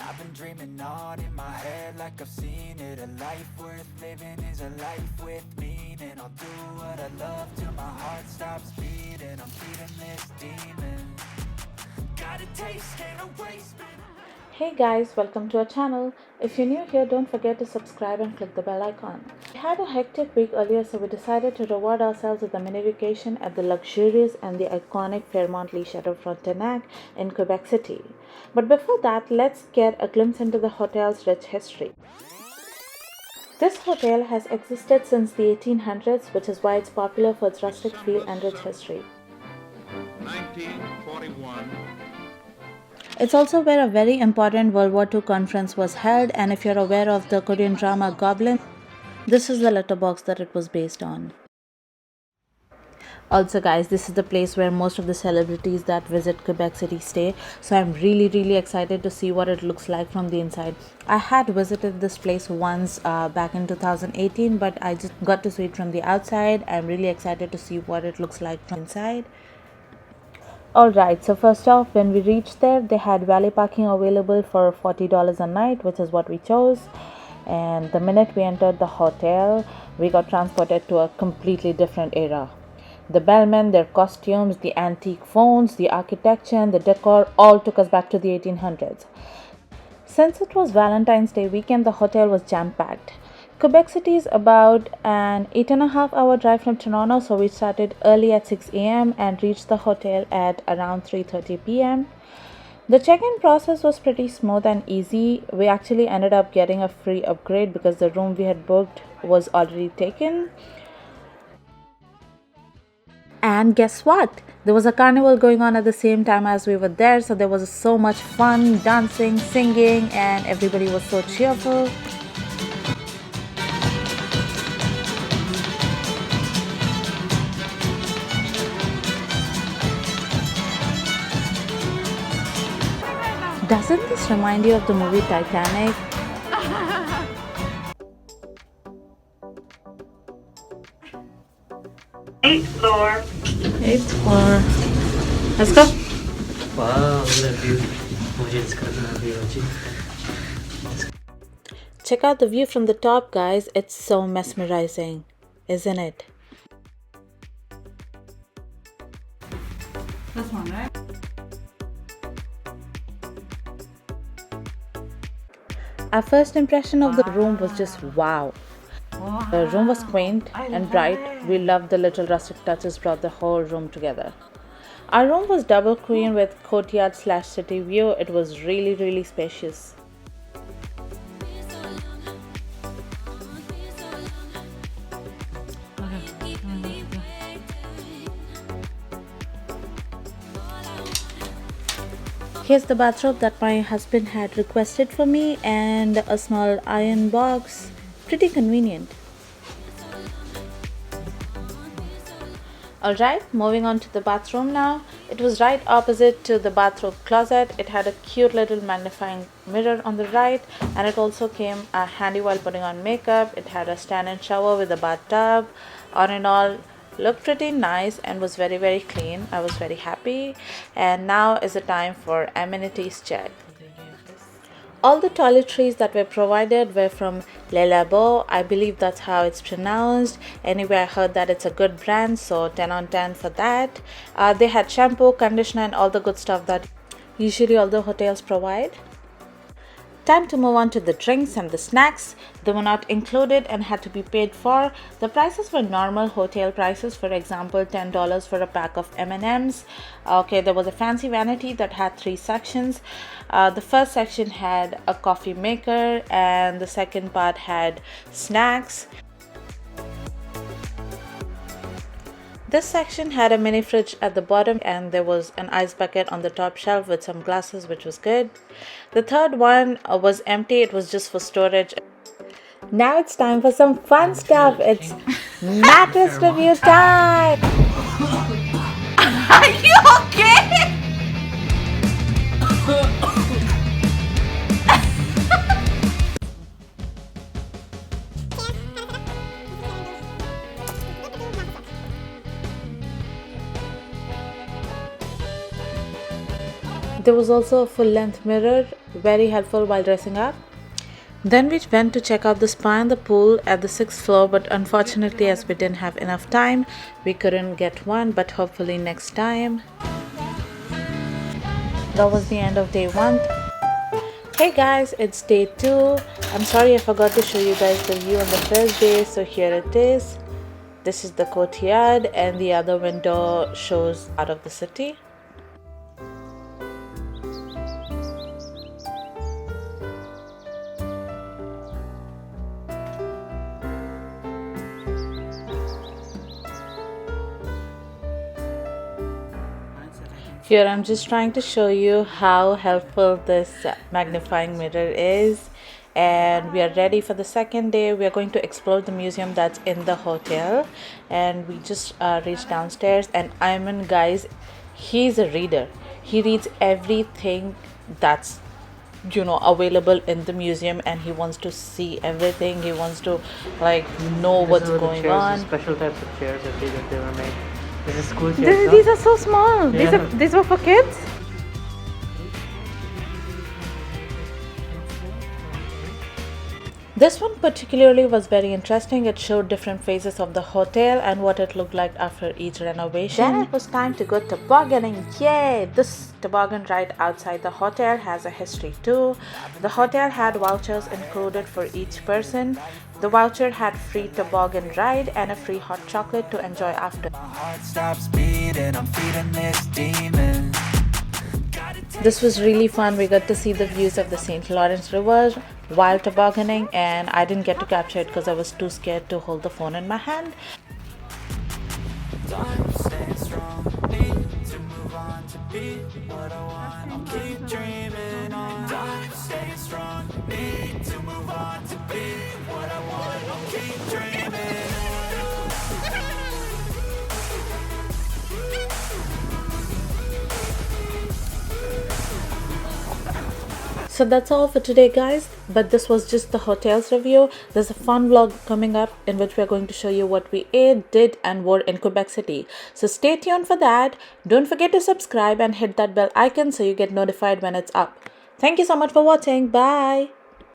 I've been dreaming on in my head like I've seen it. A life worth living is a life with meaning. I'll do what I love till my heart stops beating. I'm feeding this demon. Got a taste, can't erase me. Hey guys, welcome to our channel. If you're new here, don't forget to subscribe and click the bell icon. We had a hectic week earlier, so we decided to reward ourselves with a mini vacation at the luxurious and the iconic Fairmont Le Chateau Frontenac in Quebec City. But before that, let's get a glimpse into the hotel's rich history. This hotel has existed since the 1800s, which is why it's popular for its rustic feel and rich history. 1941. It's also where a very important World War II conference was held, and if you're aware of the Korean drama Goblin, this is the letterbox that it was based on. Also guys, this is the place where most of the celebrities that visit Quebec City stay, so I'm really excited to see what it looks like from the inside. I had visited this place once back in 2018, but I just got to see it from the outside. I'm really excited to see what it looks like from inside. Alright, so first off, when we reached there, they had valet parking available for $40 a night, which is what we chose. And the minute we entered the hotel, we got transported to a completely different era. The bellmen, their costumes, the antique phones, the architecture, and the decor all took us back to the 1800s. Since it was Valentine's Day weekend, the hotel was jam-packed. Quebec City is about an 8.5 hour drive from Toronto, so we started early at 6 a.m. and reached the hotel at around 3:30 p.m. The check-in process was pretty smooth and easy. We actually ended up getting a free upgrade because the room we had booked was already taken. And guess what? There was a carnival going on at the same time as we were there, so there was so much fun, dancing, singing, and everybody was so cheerful. Doesn't this remind you of the movie Titanic? Eighth floor. 8th floor. Let's go. Wow, look at that view. मुझे इसका इतना view अच्छी. Check out the view from the top, guys. It's so mesmerizing, isn't it? This one, right? Our first impression of the room was just wow. The room was quaint and bright. We loved the little rustic touches brought the whole room together. Our room was double queen with courtyard/city view. It was really spacious. Here's the bathrobe that my husband had requested for me, and a small iron box. Pretty convenient. Alright, moving on to the bathroom now. It was right opposite to the bathrobe closet. It had a cute little magnifying mirror on the right, and it also came handy while putting on makeup. It had a stand-in shower with a bathtub. All in all, looked pretty nice and was very clean. I was very happy. And now is the time for amenities check. All the toiletries that were provided were from Le Labo. I believe that's how it's pronounced. Anyway, I heard that it's a good brand, so 10 on 10 for that. They had shampoo, conditioner, and all the good stuff that usually all the hotels provide. Time to move on to the drinks and the snacks. They were not included and had to be paid for. The prices were normal hotel prices. For example, $10 for a pack of M&Ms. Okay, there was a fancy vanity that had 3 sections. The first section had a coffee maker, and the second part had snacks. This section had a mini fridge at the bottom, and there was an ice bucket on the top shelf with some glasses, which was good. The third one was empty. It was just for storage. Now it's time for some fun stuff. It's mattress review time. Are you okay? There was also a full-length mirror very helpful while dressing up. Then we went to check out the spa and the pool at the 6th floor, but unfortunately, as we didn't have enough time, we couldn't get one, but hopefully next time. That was the end of day 1. Hey guys, it's day 2. I'm sorry I forgot to show you guys the view on the first day, so here it is. This is the courtyard and the other window shows out of the city. Here I'm just trying to show you how helpful this magnifying mirror is, and we are ready for the second day. We are going to explore the museum that's in the hotel, and we just reached downstairs. And Ayman, guys, he's a reader. He reads everything that's available in the museum, and he wants to see everything. He wants to know what's going on. Special types of chairs that they were made. This is school chairs. These are so small. Yeah. These were for kids. This one particularly was very interesting. It showed different phases of the hotel and what it looked like after each renovation. Then it was time to go tobogganing. Yay! This toboggan ride outside the hotel has a history too. The hotel had vouchers included for each person. The voucher had free toboggan ride and a free hot chocolate to enjoy after. My heart stops beating, I'm feeding this demon. This was really fun. We got to see the views of the St. Lawrence River while tobogganing, and I didn't get to capture it because I was too scared to hold the phone in my hand. I'm staying strong, need to move on to be what I want. I'll keep dreaming on. I'm staying strong, need to move on to be what I want. I'll keep dreaming. So that's all for today, guys, but this was just the hotel's review. There's a fun vlog coming up in which we're going to show you what we ate, did and wore in Quebec City. So stay tuned for that. Don't forget to subscribe and hit that bell icon so you get notified when it's up. Thank you so much for watching. Bye.